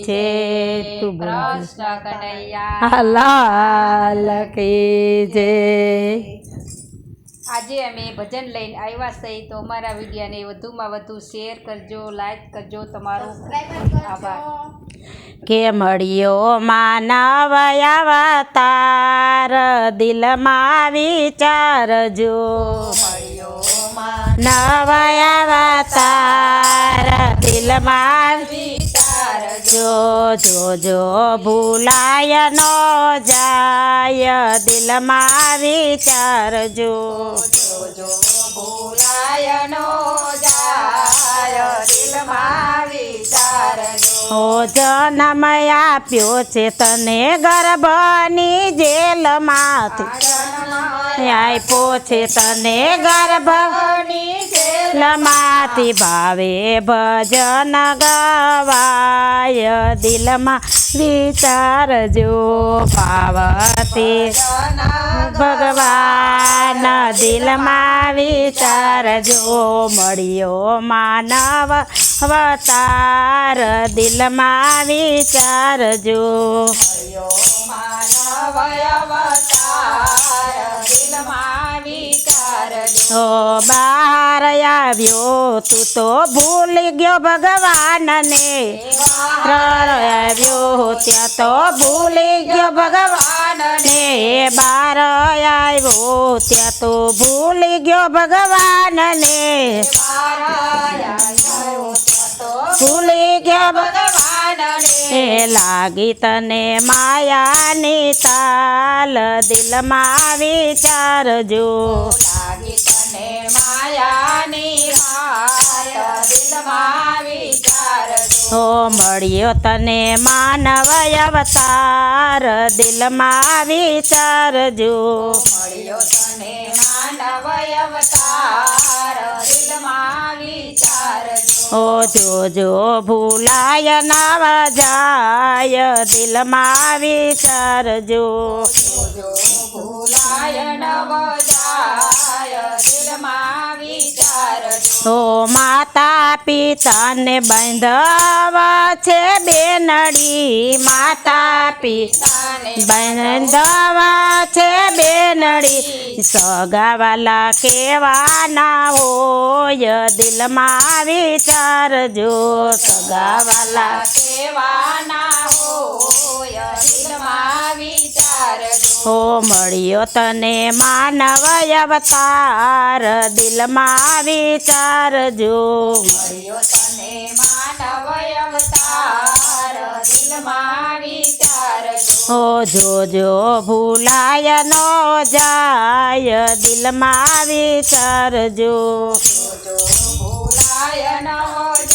છે તું કૃષ્ણ કનૈયા લાલ કી જય। આજે અમે ભજન લઈને આવ્યા છીએ તો અમારા વિડીયોને વધુમાં વધુ શેર કરજો, લાઈક કરજો, તમારો આભાર। કે મળ્યો માનવ અવતાર દિલમાં વિચારજો, મળ્યો નવ અવતાર દિલમાં વિચારજો, જોજો ભૂલાય નો જાય દિલમાં વિચારજો, જોજો ભૂલાય નો જાય દિલમાં વિચારજો। ઓ જન્મ આપ્યો છે તને ગર્ભની જેલમાંથી, આપ્યો છે તને ગર્ભની જેલમાંથી, ભાવે ભજન ગવાય દિલમાં વિચારજો, પાવતી ભગવાન દિલમાં વિચારજો, મળ્યો માનવ અવતાર દિલમાં વિચારજો, મળ્યો માનવ અવતાર દિલમાં વિચારજો। ઓ બહાર આવ્યો તું તો ભૂલી ગયો ભગવાનને, આવ્યો ત્યાં તો ભૂલી ગયો ભગવાનને, બહાર આવ્યો ત્યાં તો ભૂલી ગયો ભગવાનને, ભૂલી ગયો ભગવાનને, લાગી તને માયાની તાલ દિલમાં વિચારજો, લાગી તને માયાની હાલ દિલમાં વિચારજો। ઓ મળ્યો તને માનવ અવતાર દિલમાં વિચારજો, મળ્યો તને માનવ અવતાર દિલમાં વિચારજો। ઓ જોજો ભૂલાય નવ જાય દિલમાં વિચારજો, જોજો ભૂલાય નવ જાય દિલમાં વિચારજો। ઓ માતા પિતાને બંધવા છે બેનડી, માતા પિતાને બંધવા છે બેનડી, સગાવાલા કેવાના હોય દિલમાં વિચારજો, સગાવાલા કેવાના હોય દિલમાં વિચારજો। ઓ મળ્યો તને માનવ અવતાર દિલમાં વિચારજો, મળ્યો તને માનવ અવતાર દિલમાં વિચારજો। ઓ જોજો ભૂલાય નો જાય દિલમાં વિચારજો, જોજો ભૂલાય ન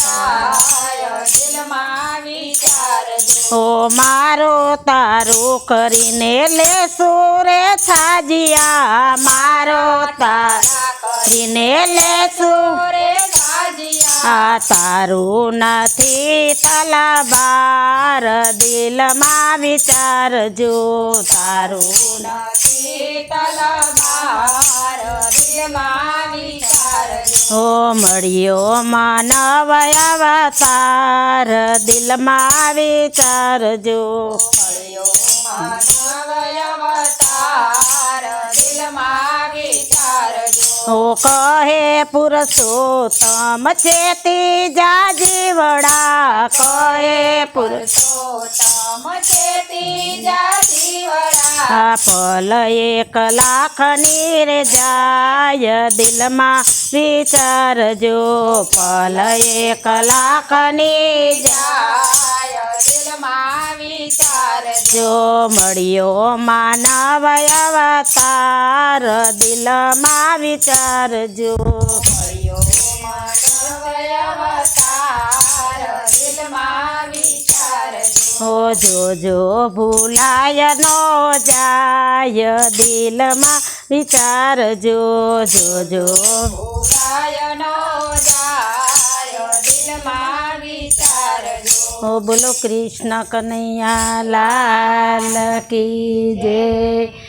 જાય દિલમાં વિચારજો। ઓ મારો તારો કરીને લેશું રે છાજિયા, મારો તારા કરીને લેશું રે સાજિયા, આ તારું નથી તલવાર દિલમાં વિચારજો, તારું નથી તલવાર દિલમાં વિચારજો। ઓ મળ્યો માનવ અવતાર દિલમાં વિચારજો, મળ્યો માનવ અવતાર દિલમાં વિચારજો। ઓ કહે પુરુષોત્તમ ચેતી જા જીવડા, કહે પુરુષોત્તમ છે ત્રીજા જીવડા, આ પલ 1,00,000ની રે જાય દિલમાં વિચારજો, પલ 1,00,000ની જાય દિલમાં વિચારજો। જો મળ્યો માનવ અવતાર દિલમાં વિચારજો, મળ્યો માનવ અવતાર દિલમાં વિચારજો। ઓ જોજો ભૂલાય નો જાય દિલમાં વિચારજો, જોજો ભૂલાય ન જાય દિલમાં વિચારજો। ઓ બોલો કૃષ્ણ કનૈયા લાલ કી જય।